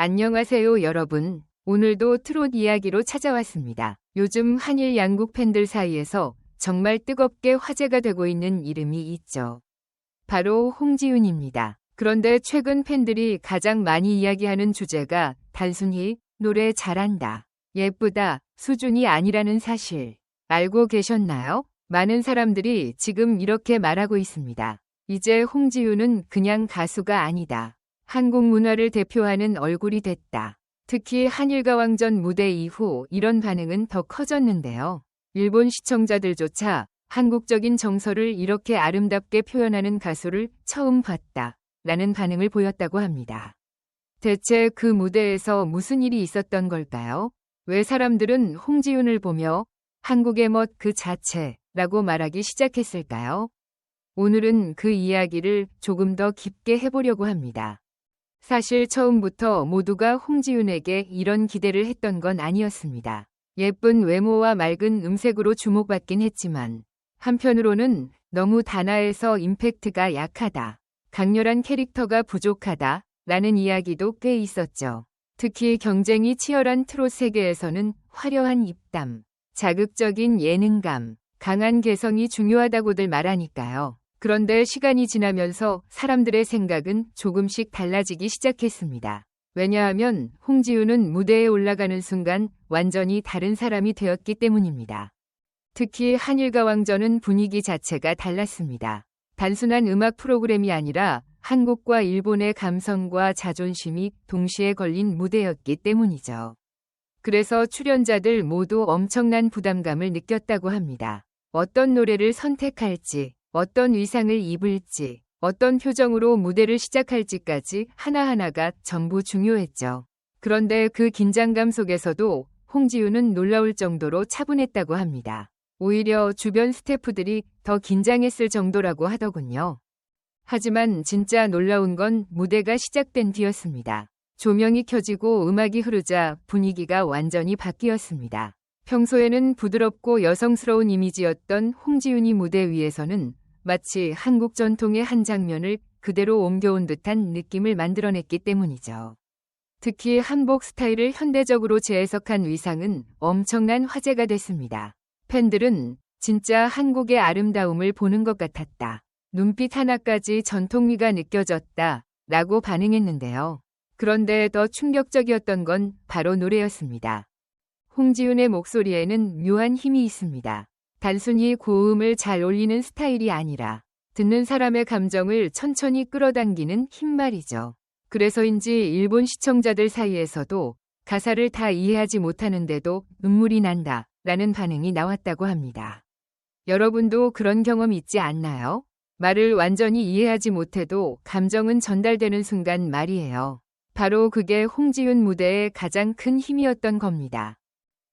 안녕하세요 여러분. 오늘도 트롯 이야기로 찾아왔습니다. 요즘 한일 양국 팬들 사이에서 정말 뜨겁게 화제가 되고 있는 이름이 있죠. 바로 홍지윤입니다. 그런데 최근 팬들이 가장 많이 이야기하는 주제가 단순히 노래 잘한다, 예쁘다 수준이 아니라는 사실 알고 계셨나요? 많은 사람들이 지금 이렇게 말하고 있습니다. 이제 홍지윤은 그냥 가수가 아니다. 한국 문화를 대표하는 얼굴이 됐다. 특히 한일가왕전 무대 이후 이런 반응은 더 커졌는데요. 일본 시청자들조차 한국적인 정서를 이렇게 아름답게 표현하는 가수를 처음 봤다 라는 반응을 보였다고 합니다. 대체 그 무대에서 무슨 일이 있었던 걸까요? 왜 사람들은 홍지윤을 보며 한국의 멋 그 자체라고 말하기 시작했을까요? 오늘은 그 이야기를 조금 더 깊게 해보려고 합니다. 사실 처음부터 모두가 홍지윤에게 이런 기대를 했던 건 아니었습니다. 예쁜 외모와 맑은 음색으로 주목받긴 했지만 한편으로는 너무 단아해서 임팩트가 약하다, 강렬한 캐릭터가 부족하다 라는 이야기도 꽤 있었죠. 특히 경쟁이 치열한 트롯 세계에서는 화려한 입담, 자극적인 예능감, 강한 개성이 중요하다고들 말하니까요. 그런데 시간이 지나면서 사람들의 생각은 조금씩 달라지기 시작했습니다. 왜냐하면 홍지윤은 무대에 올라가는 순간 완전히 다른 사람이 되었기 때문입니다. 특히 한일가왕전은 분위기 자체가 달랐습니다. 단순한 음악 프로그램이 아니라 한국과 일본의 감성과 자존심이 동시에 걸린 무대였기 때문이죠. 그래서 출연자들 모두 엄청난 부담감을 느꼈다고 합니다. 어떤 노래를 선택할지, 어떤 의상을 입을지, 어떤 표정으로 무대를 시작할지까지 하나하나가 전부 중요했죠. 그런데 그 긴장감 속에서도 홍지윤은 놀라울 정도로 차분했다고 합니다. 오히려 주변 스태프들이 더 긴장했을 정도라고 하더군요. 하지만 진짜 놀라운 건 무대가 시작된 뒤였습니다. 조명이 켜지고 음악이 흐르자 분위기가 완전히 바뀌었습니다. 평소에는 부드럽고 여성스러운 이미지였던 홍지윤이 무대 위에서는 마치 한국 전통의 한 장면을 그대로 옮겨온 듯한 느낌을 만들어냈기 때문이죠. 특히 한복 스타일을 현대적으로 재해석한 의상은 엄청난 화제가 됐습니다. 팬들은 진짜 한국의 아름다움을 보는 것 같았다, 눈빛 하나까지 전통미가 느껴졌다 라고 반응했는데요. 그런데 더 충격적이었던 건 바로 노래였습니다. 홍지윤의 목소리에는 묘한 힘이 있습니다. 단순히 고음을 잘 올리는 스타일이 아니라 듣는 사람의 감정을 천천히 끌어당기는 힘 말이죠. 그래서인지 일본 시청자들 사이에서도 가사를 다 이해하지 못하는데도 눈물이 난다 라는 반응이 나왔다고 합니다. 여러분도 그런 경험 있지 않나요? 말을 완전히 이해하지 못해도 감정은 전달되는 순간 말이에요. 바로 그게 홍지윤 무대의 가장 큰 힘이었던 겁니다.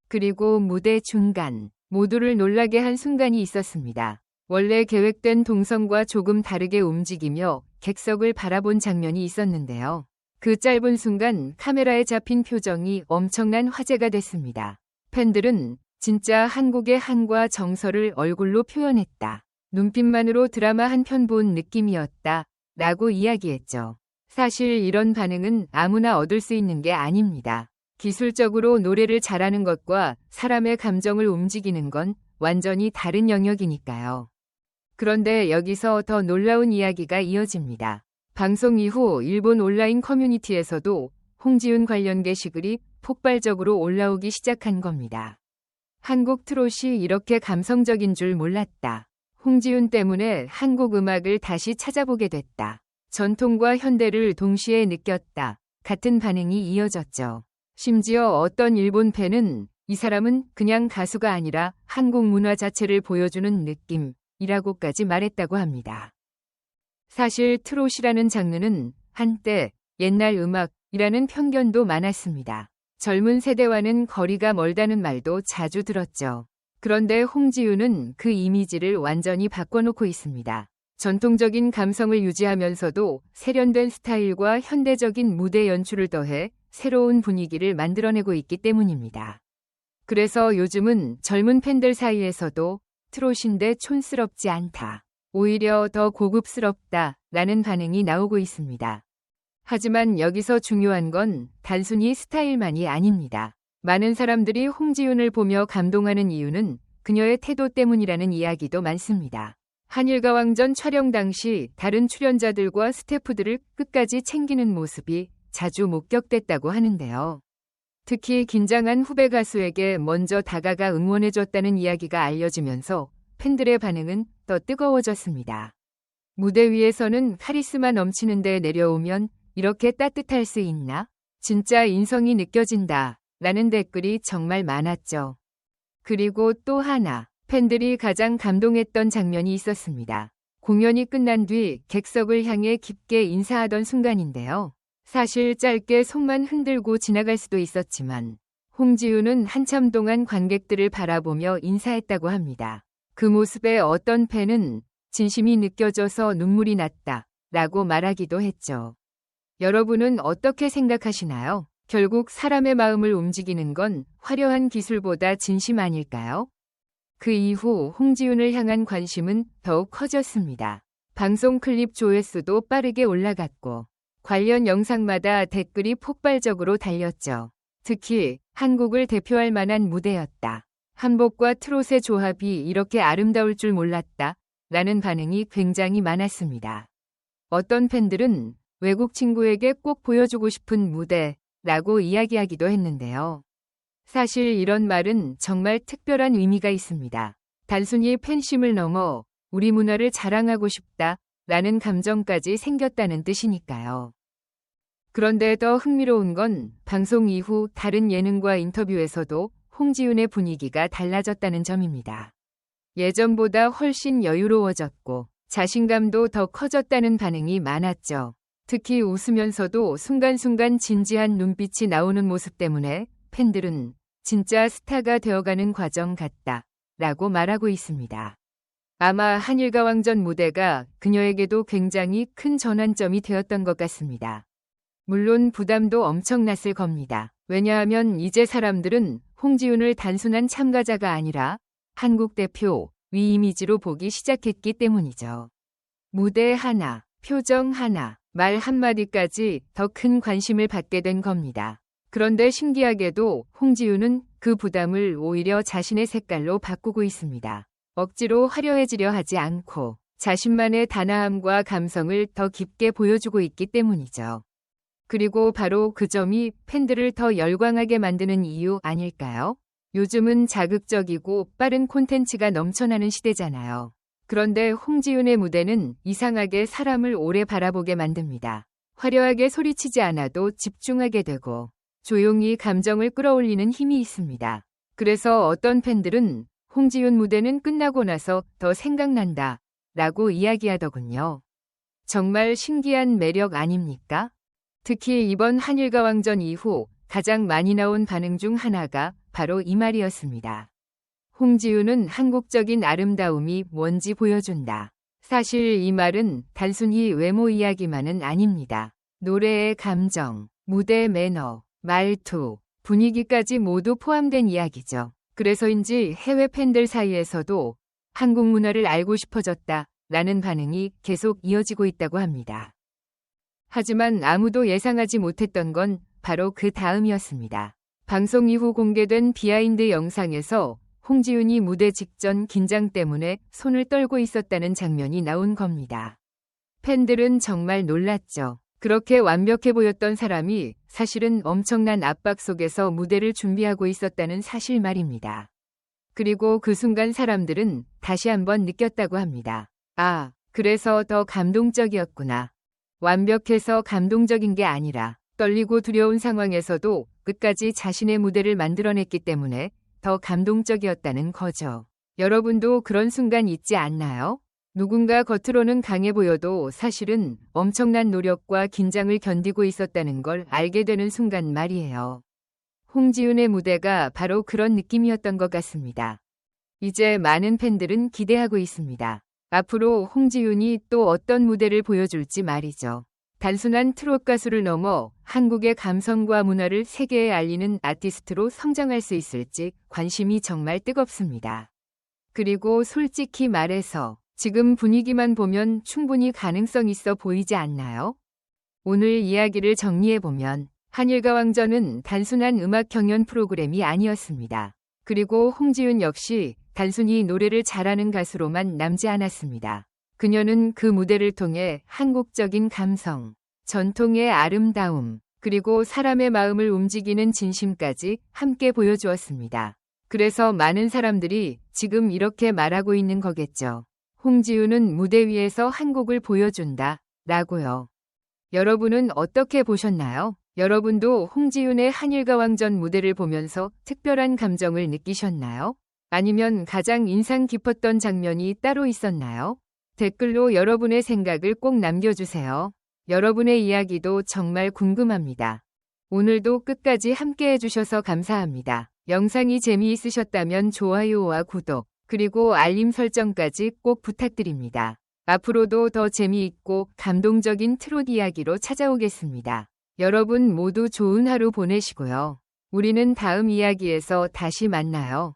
그리고 무대 중간, 모두를 놀라게 한 순간이 있었습니다. 원래 계획된 동선과 조금 다르게 움직이며 객석을 바라본 장면이 있었는데요. 그 짧은 순간 카메라에 잡힌 표정이 엄청난 화제가 됐습니다. 팬들은 진짜 한국의 한과 정서를 얼굴로 표현했다, 눈빛만으로 드라마 한 편 본 느낌이었다 라고 이야기했죠. 사실 이런 반응은 아무나 얻을 수 있는 게 아닙니다. 기술적으로 노래를 잘하는 것과 사람의 감정을 움직이는 건 완전히 다른 영역이니까요. 그런데 여기서 더 놀라운 이야기가 이어집니다. 방송 이후 일본 온라인 커뮤니티에서도 홍지윤 관련 게시글이 폭발적으로 올라오기 시작한 겁니다. 한국 트롯이 이렇게 감성적인 줄 몰랐다. 홍지윤 때문에 한국 음악을 다시 찾아보게 됐다. 전통과 현대를 동시에 느꼈다 같은 반응이 이어졌죠. 심지어 어떤 일본 팬은 이 사람은 그냥 가수가 아니라 한국 문화 자체를 보여주는 느낌이라고까지 말했다고 합니다. 사실 트롯이라는 장르는 한때 옛날 음악이라는 편견도 많았습니다. 젊은 세대와는 거리가 멀다는 말도 자주 들었죠. 그런데 홍지윤은 그 이미지를 완전히 바꿔놓고 있습니다. 전통적인 감성을 유지하면서도 세련된 스타일과 현대적인 무대 연출을 더해 새로운 분위기를 만들어내고 있기 때문입니다. 그래서 요즘은 젊은 팬들 사이에서도 트롯인데 촌스럽지 않다, 오히려 더 고급스럽다 라는 반응이 나오고 있습니다. 하지만 여기서 중요한 건 단순히 스타일만이 아닙니다. 많은 사람들이 홍지윤을 보며 감동하는 이유는 그녀의 태도 때문이라는 이야기도 많습니다. 한일가왕전 촬영 당시 다른 출연자들과 스태프들을 끝까지 챙기는 모습이 자주 목격됐다고 하는데요. 특히 긴장한 후배 가수에게 먼저 다가가 응원해줬다는 이야기가 알려지면서 팬들의 반응은 더 뜨거워졌습니다. 무대 위에서는 카리스마 넘치는데 내려오면 이렇게 따뜻할 수 있나? 진짜 인성이 느껴진다. 라는 댓글이 정말 많았죠. 그리고 또 하나, 팬들이 가장 감동했던 장면이 있었습니다. 공연이 끝난 뒤 객석을 향해 깊게 인사하던 순간인데요. 사실 짧게 손만 흔들고 지나갈 수도 있었지만 홍지윤은 한참 동안 관객들을 바라보며 인사했다고 합니다. 그 모습에 어떤 팬은 진심이 느껴져서 눈물이 났다 라고 말하기도 했죠. 여러분은 어떻게 생각하시나요? 결국 사람의 마음을 움직이는 건 화려한 기술보다 진심 아닐까요? 그 이후 홍지윤을 향한 관심은 더욱 커졌습니다. 방송 클립 조회수도 빠르게 올라갔고 관련 영상마다 댓글이 폭발적으로 달렸죠. 특히 한국을 대표할 만한 무대였다. 한복과 트롯의 조합이 이렇게 아름다울 줄 몰랐다. 라는 반응이 굉장히 많았습니다. 어떤 팬들은 외국 친구에게 꼭 보여주고 싶은 무대라고 이야기하기도 했는데요. 사실 이런 말은 정말 특별한 의미가 있습니다. 단순히 팬심을 넘어 우리 문화를 자랑하고 싶다라는 감정까지 생겼다는 뜻이니까요. 그런데 더 흥미로운 건 방송 이후 다른 예능과 인터뷰에서도 홍지윤의 분위기가 달라졌다는 점입니다. 예전보다 훨씬 여유로워졌고 자신감도 더 커졌다는 반응이 많았죠. 특히 웃으면서도 순간순간 진지한 눈빛이 나오는 모습 때문에 팬들은 진짜 스타가 되어가는 과정 같다 라고 말하고 있습니다. 아마 한일가왕전 무대가 그녀에게도 굉장히 큰 전환점이 되었던 것 같습니다. 물론 부담도 엄청났을 겁니다. 왜냐하면 이제 사람들은 홍지윤을 단순한 참가자가 아니라 한국 대표 위 이미지로 보기 시작했기 때문이죠. 무대 하나, 표정 하나, 말 한마디까지 더 큰 관심을 받게 된 겁니다. 그런데 신기하게도 홍지윤은 그 부담을 오히려 자신의 색깔로 바꾸고 있습니다. 억지로 화려해지려 하지 않고 자신만의 단아함과 감성을 더 깊게 보여주고 있기 때문이죠. 그리고 바로 그 점이 팬들을 더 열광하게 만드는 이유 아닐까요? 요즘은 자극적이고 빠른 콘텐츠가 넘쳐나는 시대잖아요. 그런데 홍지윤의 무대는 이상하게 사람을 오래 바라보게 만듭니다. 화려하게 소리치지 않아도 집중하게 되고 조용히 감정을 끌어올리는 힘이 있습니다. 그래서 어떤 팬들은 홍지윤 무대는 끝나고 나서 더 생각난다 라고 이야기하더군요. 정말 신기한 매력 아닙니까? 특히 이번 한일가왕전 이후 가장 많이 나온 반응 중 하나가 바로 이 말이었습니다. 홍지윤은 한국적인 아름다움이 뭔지 보여준다. 사실 이 말은 단순히 외모 이야기만은 아닙니다. 노래의 감정, 무대 매너, 말투, 분위기까지 모두 포함된 이야기죠. 그래서인지 해외 팬들 사이에서도 한국 문화를 알고 싶어졌다라는 반응이 계속 이어지고 있다고 합니다. 하지만 아무도 예상하지 못했던 건 바로 그 다음이었습니다. 방송 이후 공개된 비하인드 영상에서 홍지윤이 무대 직전 긴장 때문에 손을 떨고 있었다는 장면이 나온 겁니다. 팬들은 정말 놀랐죠. 그렇게 완벽해 보였던 사람이 사실은 엄청난 압박 속에서 무대를 준비하고 있었다는 사실 말입니다. 그리고 그 순간 사람들은 다시 한번 느꼈다고 합니다. 아, 그래서 더 감동적이었구나. 완벽해서 감동적인 게 아니라 떨리고 두려운 상황에서도 끝까지 자신의 무대를 만들어냈기 때문에 더 감동적이었다는 거죠. 여러분도 그런 순간 있지 않나요? 누군가 겉으로는 강해 보여도 사실은 엄청난 노력과 긴장을 견디고 있었다는 걸 알게 되는 순간 말이에요. 홍지윤의 무대가 바로 그런 느낌이었던 것 같습니다. 이제 많은 팬들은 기대하고 있습니다. 앞으로 홍지윤이 또 어떤 무대를 보여줄지 말이죠. 단순한 트롯 가수를 넘어 한국의 감성과 문화를 세계에 알리는 아티스트로 성장할 수 있을지 관심이 정말 뜨겁습니다. 그리고 솔직히 말해서 지금 분위기만 보면 충분히 가능성 있어 보이지 않나요? 오늘 이야기를 정리해보면 한일가왕전은 단순한 음악 경연 프로그램이 아니었습니다. 그리고 홍지윤 역시 단순히 노래를 잘하는 가수로만 남지 않았습니다. 그녀는 그 무대를 통해 한국적인 감성, 전통의 아름다움, 그리고 사람의 마음을 움직이는 진심까지 함께 보여주었습니다. 그래서 많은 사람들이 지금 이렇게 말하고 있는 거겠죠. 홍지윤은 무대 위에서 한국을 보여준다 라고요. 여러분은 어떻게 보셨나요? 여러분도 홍지윤의 한일가왕전 무대를 보면서 특별한 감정을 느끼셨나요? 아니면 가장 인상 깊었던 장면이 따로 있었나요? 댓글로 여러분의 생각을 꼭 남겨주세요. 여러분의 이야기도 정말 궁금합니다. 오늘도 끝까지 함께 해주셔서 감사합니다. 영상이 재미있으셨다면 좋아요와 구독, 그리고 알림 설정까지 꼭 부탁드립니다. 앞으로도 더 재미있고 감동적인 트롯 이야기로 찾아오겠습니다. 여러분 모두 좋은 하루 보내시고요. 우리는 다음 이야기에서 다시 만나요.